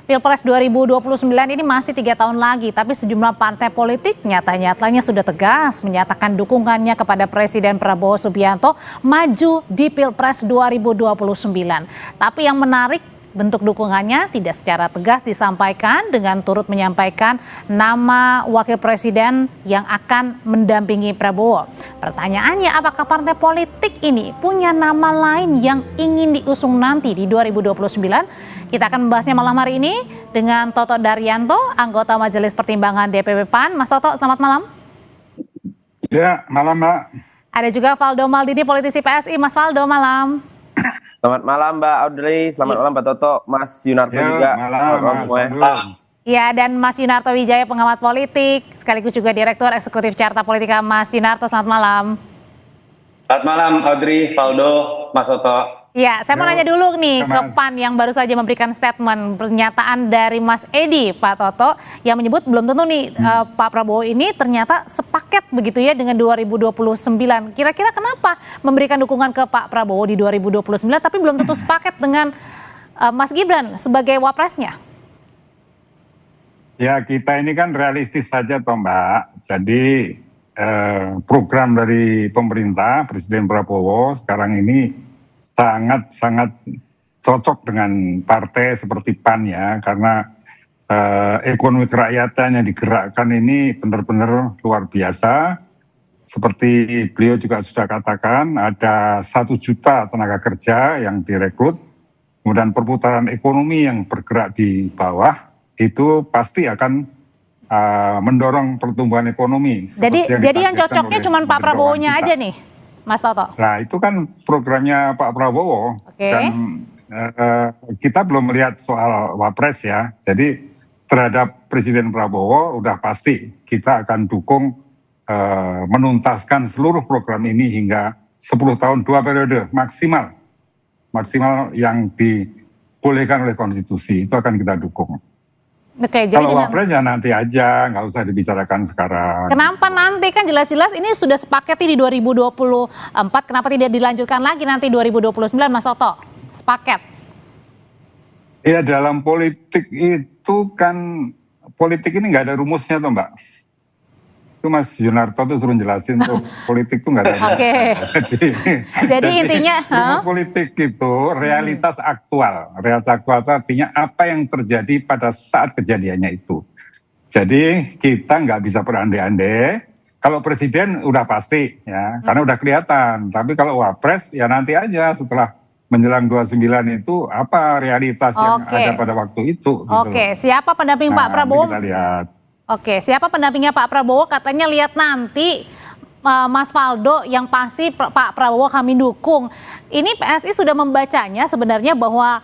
Pilpres 2029 ini masih 3 tahun lagi, tapi sejumlah partai politik nyata-nyatanya sudah tegas menyatakan dukungannya kepada Presiden Prabowo Subianto maju di Pilpres 2029. Tapi yang menarik, bentuk dukungannya tidak secara tegas disampaikan dengan turut menyampaikan nama wakil presiden yang akan mendampingi Prabowo. Pertanyaannya, apakah partai politik ini punya nama lain yang ingin diusung nanti di 2029? Kita akan membahasnya malam hari ini dengan Toto Daryanto, anggota Majelis Pertimbangan DPP PAN. Mas Toto, selamat malam. Ya, malam Mbak. Ada juga Valdo Maldini, politisi PSI. Mas Valdo, malam. Selamat malam Mbak Audrey, selamat malam Pak Toto, Mas Yunarto Ya, juga. malam, Ya, dan Mas Yunarto Wijaya, pengamat politik, sekaligus juga Direktur Eksekutif Carta Politika. Mas Yunarto, selamat malam. Selamat malam Audrey, Valdo, Mas Toto. Ya, saya mau nanya dulu nih ke PAN yang baru saja memberikan statement pernyataan dari Mas Edi, Pak Toto, yang menyebut belum tentu nih Pak Prabowo ini ternyata sepaket begitu ya dengan 2029. Kira-kira kenapa memberikan dukungan ke Pak Prabowo di 2029 tapi belum tentu sepaket dengan Mas Gibran sebagai wapresnya? Ya, kita ini kan realistis saja toh Mbak. Jadi program dari pemerintah Presiden Prabowo sekarang ini sangat cocok dengan partai seperti PAN ya, karena ekonomi kerakyatan yang digerakkan ini benar-benar luar biasa. Seperti beliau juga sudah katakan, ada 1 juta tenaga kerja yang direkrut, kemudian perputaran ekonomi yang bergerak di bawah itu pasti akan mendorong pertumbuhan ekonomi. Jadi yang cocoknya cuma Pak Prabowo-nya aja nih, Mas Toto? Nah, itu kan programnya Pak Prabowo. Dan kita belum melihat soal wapres ya. Jadi terhadap Presiden Prabowo udah pasti kita akan dukung menuntaskan seluruh program ini hingga 10 tahun 2 periode maksimal yang dibolehkan oleh konstitusi, itu akan kita dukung. Oke, jadi kalau wapres ya nanti aja, nggak usah dibicarakan sekarang. Kenapa nanti? Kan jelas-jelas ini sudah sepaketi di 2024, kenapa tidak dilanjutkan lagi nanti 2029, Mas Toto? Sepaket. Ya, dalam politik itu kan, politik ini nggak ada rumusnya tuh Mbak. Itu Mas Yunarto tuh suruh jelasin tuh, politik tuh nggak ada rumusnya. Jadi intinya rumus politik itu realitas aktual. Realitas aktual itu artinya apa yang terjadi pada saat kejadiannya itu. Jadi kita nggak bisa berandai-andai. Kalau presiden udah pasti ya, karena udah kelihatan. Tapi kalau wapres ya nanti aja setelah menjelang 29 itu apa realitas yang ada pada waktu itu. Oke, siapa pendamping Pak Prabowo? Kita lihat. Oke, siapa pendampingnya Pak Prabowo? Katanya lihat nanti, Mas Valdo, yang pasti Pak Prabowo kami dukung. Ini PSI sudah membacanya sebenarnya bahwa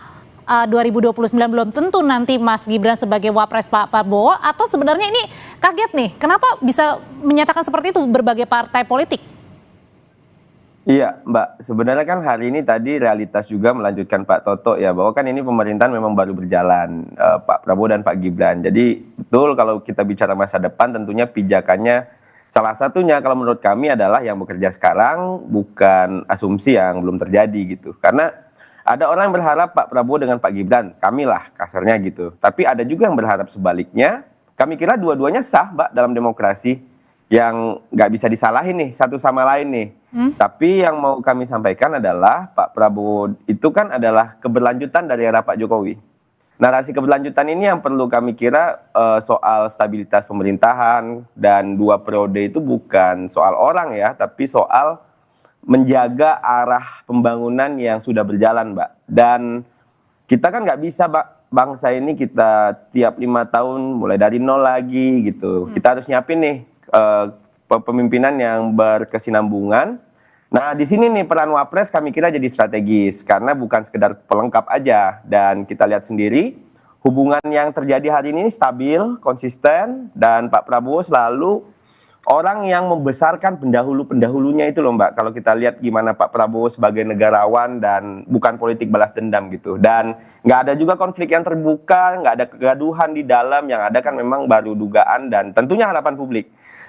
2029 belum tentu nanti Mas Gibran sebagai wapres Pak Prabowo, atau sebenarnya ini kaget nih, kenapa bisa menyatakan seperti itu berbagai partai politik? Iya Mbak, sebenarnya kan hari ini tadi realitas juga melanjutkan Pak Toto ya, bahwa kan ini pemerintahan memang baru berjalan, Pak Prabowo dan Pak Gibran. Jadi betul kalau kita bicara masa depan tentunya pijakannya salah satunya kalau menurut kami adalah yang bekerja sekarang, bukan asumsi yang belum terjadi gitu. Karena ada orang yang berharap Pak Prabowo dengan Pak Gibran, kamilah kasarnya gitu. Tapi ada juga yang berharap sebaliknya, kami kira dua-duanya sah Mbak dalam demokrasi, yang nggak bisa disalahin nih satu sama lain nih. Tapi yang mau kami sampaikan adalah Pak Prabowo itu kan adalah keberlanjutan dari era Pak Jokowi. Narasi keberlanjutan ini yang perlu kami kira soal stabilitas pemerintahan dan 2 periode itu bukan soal orang ya, tapi soal menjaga arah pembangunan yang sudah berjalan Mbak. Dan kita kan nggak bisa bangsa ini kita tiap 5 tahun mulai dari nol lagi gitu. Kita harus nyiapin nih pemimpinan yang berkesinambungan. Nah, di sini nih peran wapres kami kira jadi strategis karena bukan sekedar pelengkap aja, dan kita lihat sendiri hubungan yang terjadi hari ini stabil, konsisten, dan Pak Prabowo selalu orang yang membesarkan pendahulu-pendahulunya itu loh Mbak. Kalau kita lihat gimana Pak Prabowo sebagai negarawan dan bukan politik balas dendam gitu. Dan nggak ada juga konflik yang terbuka, nggak ada kegaduhan di dalam, yang ada kan memang baru dugaan dan tentunya harapan publik.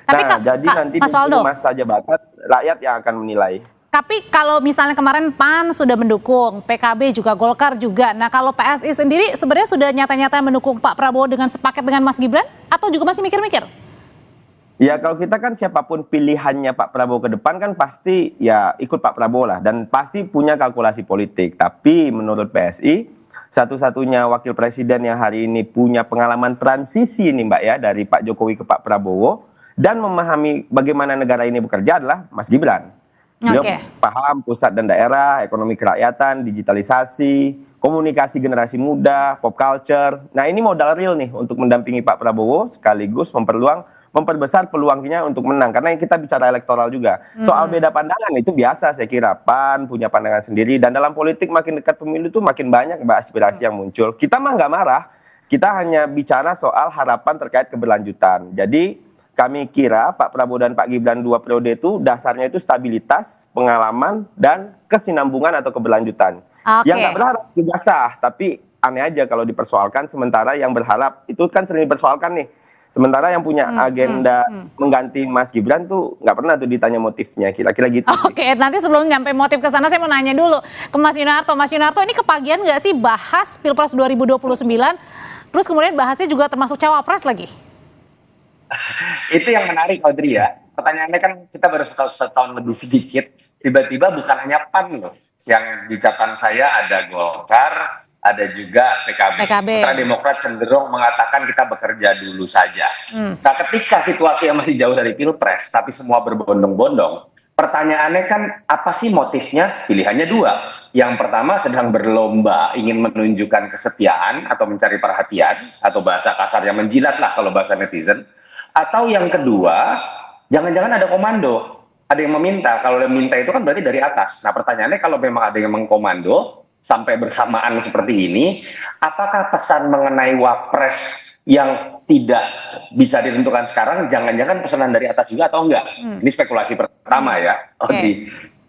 Tapi jadi nanti Mas Valdo, masa jabatan rakyat yang akan menilai. Tapi kalau misalnya kemarin PAN sudah mendukung, PKB juga, Golkar juga. Nah kalau PSI sendiri sebenarnya sudah nyata-nyata mendukung Pak Prabowo dengan sepaket dengan Mas Gibran? Atau juga masih mikir-mikir? Ya kalau kita kan siapapun pilihannya Pak Prabowo ke depan kan pasti ya ikut Pak Prabowo lah. Dan pasti punya kalkulasi politik. Tapi menurut PSI, satu-satunya wakil presiden yang hari ini punya pengalaman transisi nih Mbak ya, dari Pak Jokowi ke Pak Prabowo, dan memahami bagaimana negara ini bekerja adalah Mas Gibran. Beliau paham pusat dan daerah, ekonomi kerakyatan, digitalisasi, komunikasi generasi muda, pop culture. Nah ini modal real nih untuk mendampingi Pak Prabowo sekaligus memperbesar peluangnya untuk menang. Karena kita bicara elektoral juga. Soal beda pandangan itu biasa saya kira. PAN punya pandangan sendiri. Dan dalam politik makin dekat pemilu itu makin banyak Mbak aspirasi yang muncul. Kita mah nggak marah. Kita hanya bicara soal harapan terkait keberlanjutan. Jadi kami kira Pak Prabowo dan Pak Gibran 2 periode itu dasarnya itu stabilitas, pengalaman, dan kesinambungan atau keberlanjutan. Yang nggak berharap juga sah, tapi aneh aja kalau dipersoalkan, sementara yang berharap itu kan sering dipersoalkan nih. Sementara yang punya agenda mengganti Mas Gibran tuh nggak pernah tuh ditanya motifnya, kira-kira gitu. Oke, nanti sebelum nyampe motif ke sana saya mau nanya dulu ke Mas Yunarto. Mas Yunarto, ini kepagian nggak sih bahas Pilpres 2029, terus kemudian bahasnya juga termasuk cawapres lagi? Itu yang menarik Audrey ya. Pertanyaannya kan kita baru setahun lebih sedikit, tiba-tiba bukan hanya PAN loh. Yang di catatan saya ada Golkar, ada juga PKB. Sementara Demokrat cenderung mengatakan kita bekerja dulu saja. Nah ketika situasi yang masih jauh dari Pilpres, tapi semua berbondong-bondong, pertanyaannya kan apa sih motifnya? Pilihannya dua. Yang pertama sedang berlomba ingin menunjukkan kesetiaan atau mencari perhatian, atau bahasa kasarnya menjilat lah kalau bahasa netizen. Atau yang kedua, jangan-jangan ada komando, ada yang meminta. Kalau yang minta itu kan berarti dari atas. Nah pertanyaannya kalau memang ada yang mengkomando sampai bersamaan seperti ini, apakah pesan mengenai wapres yang tidak bisa ditentukan sekarang, jangan-jangan pesanan dari atas juga atau enggak? Ini spekulasi pertama ya.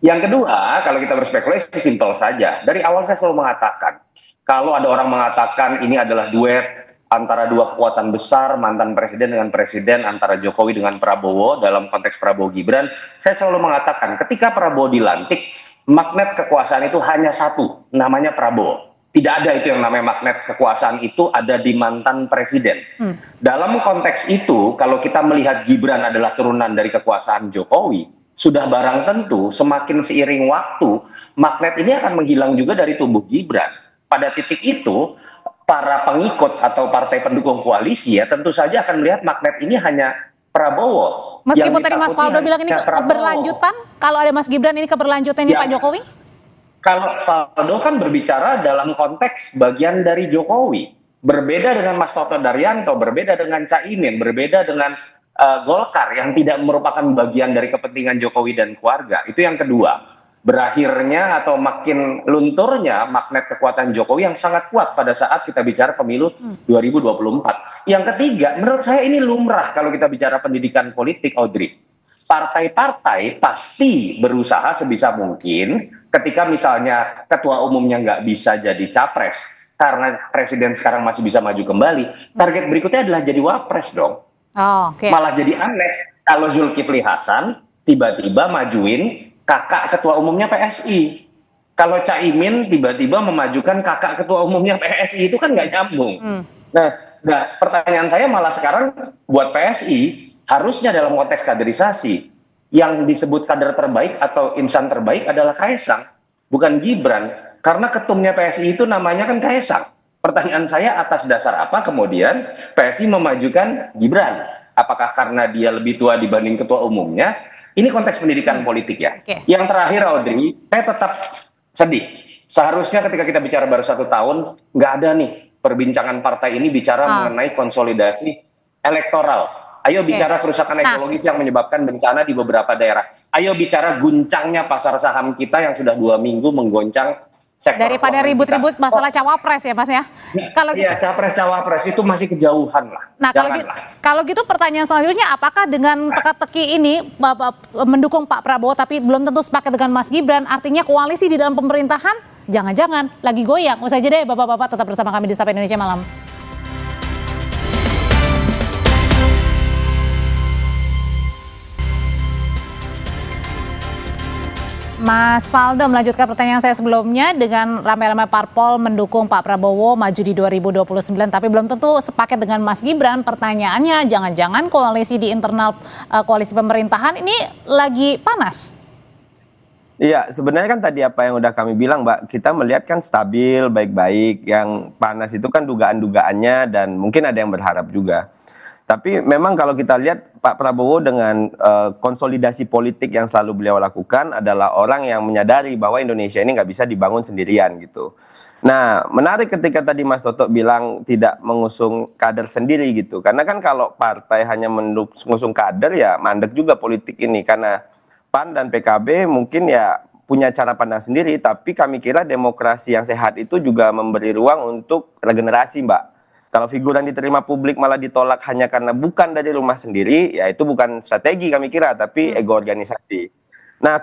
Yang kedua, kalau kita berspekulasi simpel saja. Dari awal saya selalu mengatakan, kalau ada orang mengatakan ini adalah duet antara dua kekuatan besar, mantan presiden dengan presiden, antara Jokowi dengan Prabowo dalam konteks Prabowo Gibran, saya selalu mengatakan ketika Prabowo dilantik, magnet kekuasaan itu hanya satu, namanya Prabowo. Tidak ada itu yang namanya magnet kekuasaan itu ada di mantan presiden. Dalam konteks itu, kalau kita melihat Gibran adalah turunan dari kekuasaan Jokowi, sudah barang tentu semakin seiring waktu, magnet ini akan menghilang juga dari tubuh Gibran. Pada titik itu, para pengikut atau partai pendukung koalisi ya tentu saja akan melihat magnet ini hanya Prabowo. Meskipun tadi Mas Faldo bilang ini keberlanjutan, kalau ada Mas Gibran ini keberlanjutan ini Pak Jokowi? Kalau Faldo kan berbicara dalam konteks bagian dari Jokowi. Berbeda dengan Mas Toto Daryanto, berbeda dengan Caimin, berbeda dengan Golkar yang tidak merupakan bagian dari kepentingan Jokowi dan keluarga. Itu yang kedua. Berakhirnya atau makin lunturnya magnet kekuatan Jokowi yang sangat kuat pada saat kita bicara pemilu 2024. Yang ketiga, menurut saya ini lumrah kalau kita bicara pendidikan politik, Audrey. Partai-partai pasti berusaha sebisa mungkin ketika misalnya ketua umumnya nggak bisa jadi capres, karena presiden sekarang masih bisa maju kembali, target berikutnya adalah jadi wapres dong. Malah jadi aneh kalau Zulkifli Hasan tiba-tiba majuin kakak ketua umumnya PSI. Kalau Caimin tiba-tiba memajukan kakak ketua umumnya PSI, itu kan nggak nyambung. Nah, pertanyaan saya malah sekarang buat PSI, harusnya dalam konteks kaderisasi, yang disebut kader terbaik atau insan terbaik adalah Kaesang, bukan Gibran. Karena ketumnya PSI itu namanya kan Kaesang. Pertanyaan saya atas dasar apa kemudian PSI memajukan Gibran? Apakah karena dia lebih tua dibanding ketua umumnya? Ini konteks pendidikan politik ya. Yang terakhir Audrey, saya tetap sedih. Seharusnya ketika kita bicara baru 1 tahun, nggak ada nih perbincangan partai ini bicara mengenai konsolidasi elektoral. Ayo bicara kerusakan ekologis yang menyebabkan bencana di beberapa daerah. Ayo bicara guncangnya pasar saham kita yang sudah 2 minggu menggoncang sektor. Daripada ribut-ribut masalah cawapres ya Mas ya. Kalau iya, capres cawapres itu masih kejauhan lah. Nah kalau gitu pertanyaan selanjutnya, apakah dengan teka-teki ini mendukung Pak Prabowo tapi belum tentu sepakat dengan Mas Gibran, artinya koalisi di dalam pemerintahan jangan-jangan lagi goyang? Usai jeda Bapak-bapak, tetap bersama kami di Sapa Indonesia Malam. Mas Faldo melanjutkan pertanyaan saya sebelumnya, dengan ramai-ramai parpol mendukung Pak Prabowo maju di 2029 tapi belum tentu sepaket dengan Mas Gibran. Pertanyaannya, jangan-jangan koalisi di internal koalisi pemerintahan ini lagi panas? Iya, sebenarnya kan tadi apa yang udah kami bilang, Mbak, kita melihat kan stabil, baik-baik. Yang panas itu kan dugaan-dugaannya dan mungkin ada yang berharap juga. Tapi memang kalau kita lihat Pak Prabowo dengan konsolidasi politik yang selalu beliau lakukan adalah orang yang menyadari bahwa Indonesia ini nggak bisa dibangun sendirian gitu. Nah, menarik ketika tadi Mas Toto bilang tidak mengusung kader sendiri gitu. Karena kan kalau partai hanya mengusung kader ya mandek juga politik ini. Karena PAN dan PKB mungkin ya punya cara pandang sendiri. Tapi kami kira demokrasi yang sehat itu juga memberi ruang untuk regenerasi, Mbak. Kalau figur yang diterima publik malah ditolak hanya karena bukan dari rumah sendiri, ya itu bukan strategi kami kira, tapi ego organisasi. Nah,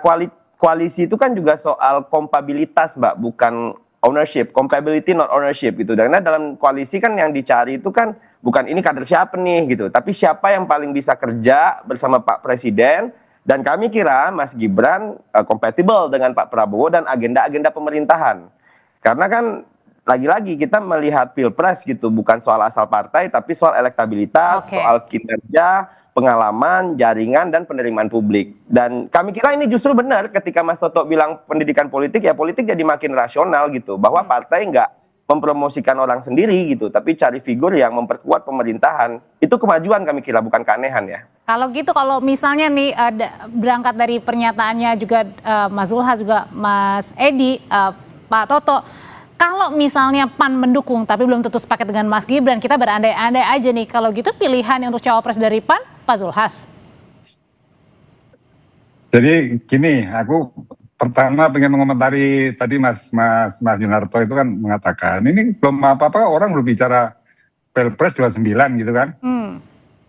koalisi itu kan juga soal kompabilitas, Mbak, bukan ownership. Compatibility not ownership gitu. Karena dalam koalisi kan yang dicari itu kan bukan ini kader siapa nih gitu, tapi siapa yang paling bisa kerja bersama Pak Presiden. Dan kami kira Mas Gibran compatible dengan Pak Prabowo dan agenda-agenda pemerintahan. Karena kan lagi-lagi kita melihat pilpres gitu, bukan soal asal partai, tapi soal elektabilitas, soal kinerja, pengalaman, jaringan, dan penerimaan publik. Dan kami kira ini justru benar ketika Mas Toto bilang pendidikan politik, ya politik jadi makin rasional gitu, bahwa partai nggak mempromosikan orang sendiri gitu, tapi cari figur yang memperkuat pemerintahan. Itu kemajuan kami kira, bukan keanehan ya. Kalau gitu, kalau misalnya nih berangkat dari pernyataannya juga Mas Zulhas juga Mas Edi, Pak Toto, kalau misalnya PAN mendukung tapi belum tentu sepaket dengan Mas Gibran, kita berandai-andai aja nih, kalau gitu pilihan untuk cawapres dari PAN, Pak Zulhas. Jadi gini, aku pertama pengen mengomentari tadi Mas Yunarto itu kan mengatakan, ini belum apa-apa orang berbicara Pilpres 29 gitu kan.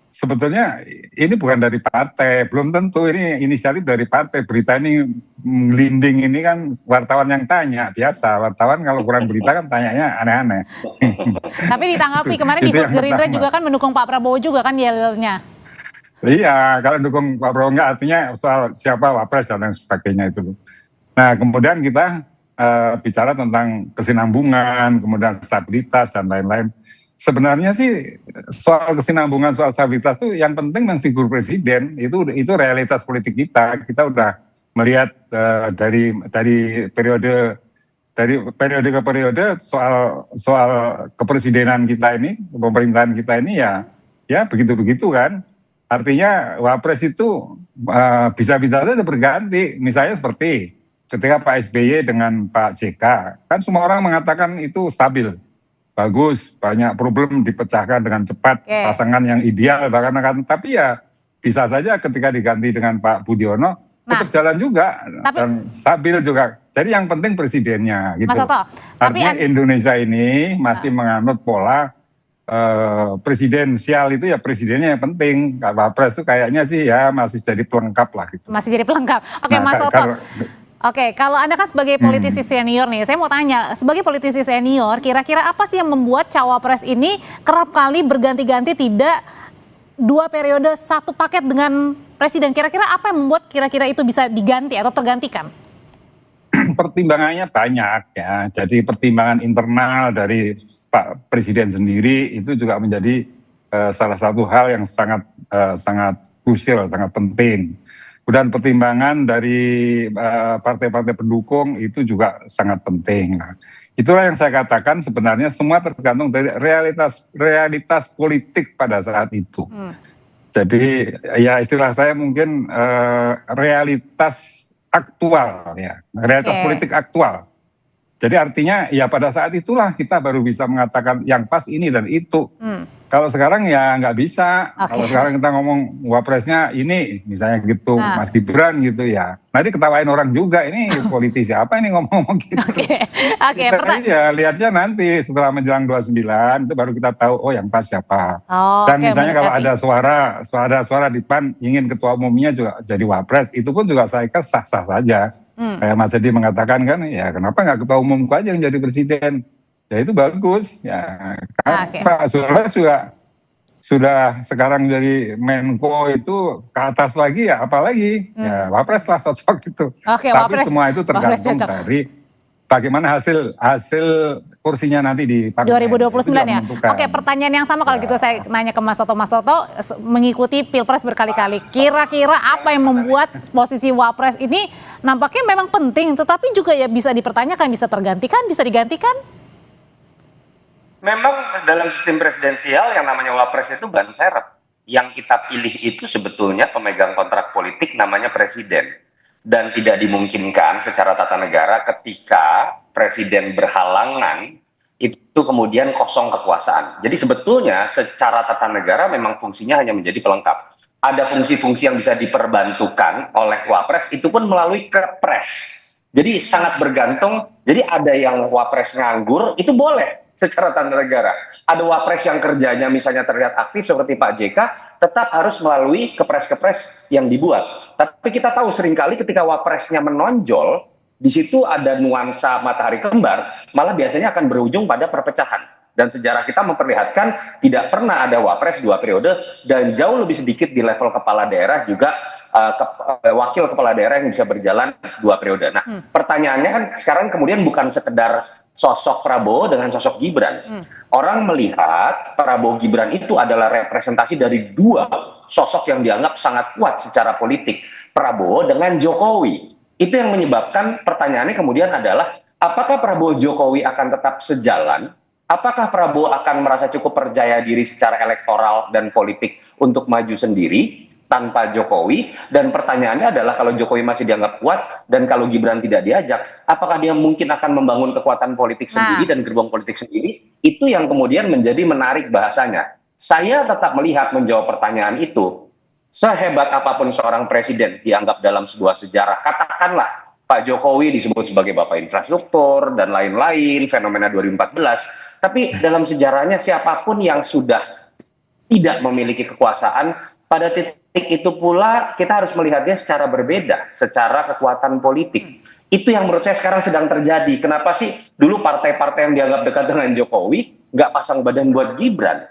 Sebetulnya ini bukan dari partai, belum tentu ini inisiatif dari partai. Berita ini melinding ini kan wartawan yang tanya, biasa. Wartawan kalau kurang berita kan tanyanya aneh-aneh. Tapi ditanggapi kemarin di Gerindra juga kan mendukung Pak Prabowo juga kan yelnya. Iya, kalau dukung Pak Prabowo enggak, artinya soal siapa wapres dan lain sebagainya itu. Nah, kemudian kita bicara tentang kesinambungan, kemudian stabilitas dan lain-lain. Sebenarnya sih soal kesinambungan, soal stabilitas itu yang penting memang figur presiden, itu realitas politik kita. Kita udah melihat dari periode ke periode soal kepresidenan kita ini, pemerintahan kita ini ya begitu-begitu kan. Artinya wapres itu bisa-bisa saja berganti. Misalnya seperti ketika Pak SBY dengan Pak JK, kan semua orang mengatakan itu stabil. Bagus, banyak problem dipecahkan dengan cepat, pasangan yang ideal bahkan akan, tapi ya bisa saja ketika diganti dengan Pak Budiono tetap jalan juga dan stabil juga. Jadi yang penting presidennya gitu. Mas Toto, artinya Indonesia ini masih menganut pola presidensial, itu ya presidennya yang penting. Wapres itu kayaknya sih ya masih jadi pelengkap lah gitu. Masih jadi pelengkap. Oke, Mas Toto. Oke, kalau Anda kan sebagai politisi senior nih, saya mau tanya, sebagai politisi senior, kira-kira apa sih yang membuat cawapres ini kerap kali berganti-ganti, tidak 2 periode 1 paket dengan presiden? Kira-kira apa yang membuat kira-kira itu bisa diganti atau tergantikan? Pertimbangannya banyak ya, jadi pertimbangan internal dari Pak Presiden sendiri itu juga menjadi salah satu hal yang sangat krusial, sangat penting. Dan pertimbangan dari partai-partai pendukung itu juga sangat penting. Nah, itulah yang saya katakan sebenarnya semua tergantung dari realitas politik pada saat itu. Jadi ya istilah saya mungkin realitas aktual ya, realitas politik aktual. Jadi artinya ya pada saat itulah kita baru bisa mengatakan yang pas ini dan itu. Kalau sekarang ya nggak bisa. Kalau sekarang kita ngomong wapresnya ini, misalnya gitu, Mas Gibran gitu ya. Nanti ketawain orang juga, ini politisi apa ini ngomong-ngomong gitu. Kita ya lihatnya nanti setelah menjelang 29, itu baru kita tahu, oh yang pas siapa. Dan misalnya kalau ada suara di PAN ingin ketua umumnya juga jadi wapres, itu pun juga saya kira sah-sah saja. Kayak Mas Edi mengatakan kan, ya kenapa nggak ketua umumku aja yang jadi presiden? Ya itu bagus ya. Pak Zulhas juga sudah sekarang jadi Menko itu ke atas lagi ya, apalagi ya Wapres lah cocok itu. Oke, Tapi Wapres- semua itu Wapres tergantung cocok. dari bagaimana hasil kursinya nanti di parlemen. 2029 Itu yang ya. menentukan. Oke, pertanyaan yang sama kalau Ya. gitu saya nanya ke Mas Toto. Mas Toto mengikuti Pilpres berkali-kali. Kira-kira apa yang membuat posisi Wapres ini nampaknya memang penting, tetapi juga ya bisa dipertanyakan, bisa tergantikan, bisa digantikan? Memang dalam sistem presidensial yang namanya wapres itu ban serep. Yang kita pilih itu sebetulnya pemegang kontrak politik namanya presiden. Dan tidak dimungkinkan secara tata negara ketika presiden berhalangan itu kemudian kosong kekuasaan. Jadi sebetulnya secara tata negara memang fungsinya hanya menjadi pelengkap. Ada fungsi-fungsi yang bisa diperbantukan oleh wapres itu pun melalui kepres. Jadi sangat bergantung. Jadi ada yang wapres nganggur itu boleh secara tata negara. Ada wapres yang kerjanya misalnya terlihat aktif seperti Pak JK, tetap harus melalui kepres-kepres yang dibuat. Tapi kita tahu seringkali ketika wapresnya menonjol, di situ ada nuansa matahari kembar, malah biasanya akan berujung pada perpecahan. Dan sejarah kita memperlihatkan tidak pernah ada wapres 2 periode, dan jauh lebih sedikit di level kepala daerah juga wakil kepala daerah yang bisa berjalan 2 periode. Nah, pertanyaannya kan sekarang kemudian bukan sekedar sosok Prabowo dengan sosok Gibran. Orang melihat Prabowo Gibran itu adalah representasi dari 2 sosok yang dianggap sangat kuat secara politik. Prabowo dengan Jokowi. Itu yang menyebabkan pertanyaannya kemudian adalah apakah Prabowo Jokowi akan tetap sejalan? Apakah Prabowo akan merasa cukup percaya diri secara elektoral dan politik untuk maju sendiri tanpa Jokowi? Dan pertanyaannya adalah kalau Jokowi masih dianggap kuat dan kalau Gibran tidak diajak, apakah dia mungkin akan membangun kekuatan politik sendiri dan gerbong politik sendiri? Itu yang kemudian menjadi menarik bahasanya. Saya tetap melihat menjawab pertanyaan itu, sehebat apapun seorang presiden dianggap dalam sebuah sejarah, katakanlah Pak Jokowi disebut sebagai bapak infrastruktur dan lain-lain, fenomena 2014, tapi dalam sejarahnya siapapun yang sudah tidak memiliki kekuasaan, pada titik itu pula kita harus melihatnya secara berbeda, secara kekuatan politik. Itu yang menurut saya sekarang sedang terjadi. Kenapa sih dulu partai-partai yang dianggap dekat dengan Jokowi nggak pasang badan buat Gibran,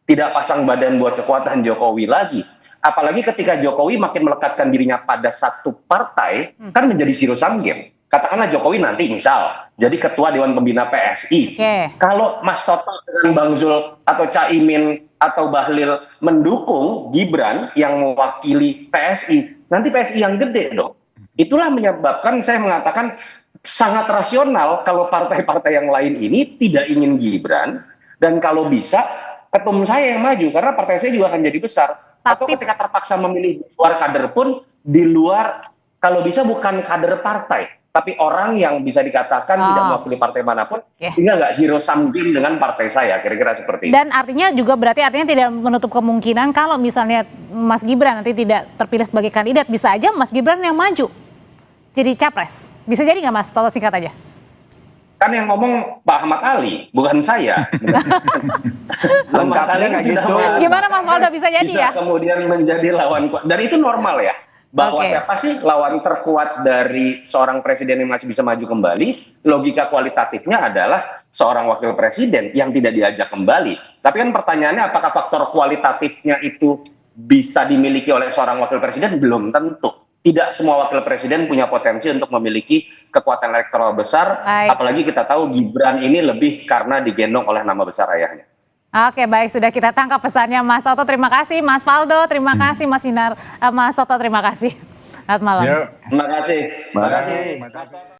tidak pasang badan buat kekuatan Jokowi lagi. Apalagi ketika Jokowi makin melekatkan dirinya pada satu partai, kan menjadi zero sum game. Katakanlah Jokowi nanti misal jadi ketua Dewan Pembina PSI. Kalau Mas Toto dengan Bang Zul atau Caimin atau Bahlil mendukung Gibran yang mewakili PSI, nanti PSI yang gede dong. Itulah menyebabkan saya mengatakan sangat rasional kalau partai-partai yang lain ini tidak ingin Gibran, dan kalau bisa ketum saya yang maju karena partai saya juga akan jadi besar. Atau ketika terpaksa memilih di luar kader pun, di luar kalau bisa bukan kader partai, tapi orang yang bisa dikatakan tidak mewakili partai manapun, sehingga nggak zero sum game dengan partai saya, kira-kira seperti itu. Dan artinya juga berarti tidak menutup kemungkinan kalau misalnya Mas Gibran nanti tidak terpilih sebagai kandidat, bisa aja Mas Gibran yang maju jadi capres. Bisa jadi nggak Mas? Toto singkat aja. Kan yang ngomong Pak Ahmad Ali, bukan saya. Lengkapnya nggak gitu. Gimana Mas Faldo bisa jadi ya? Kemudian menjadi lawan kuat. Dan itu normal ya. Bahwa siapa sih lawan terkuat dari seorang presiden yang masih bisa maju kembali? Logika kualitatifnya adalah seorang wakil presiden yang tidak diajak kembali. Tapi kan pertanyaannya apakah faktor kualitatifnya itu bisa dimiliki oleh seorang wakil presiden? Belum tentu. Tidak semua wakil presiden punya potensi untuk memiliki kekuatan elektoral besar. Apalagi kita tahu Gibran ini lebih karena digendong oleh nama besar ayahnya. Oke, baik, sudah kita tangkap pesannya Mas Toto. Terima kasih Mas Faldo, terima kasih Mas Sinar, Mas Toto, terima kasih. Selamat malam. Terima kasih. Terima kasih.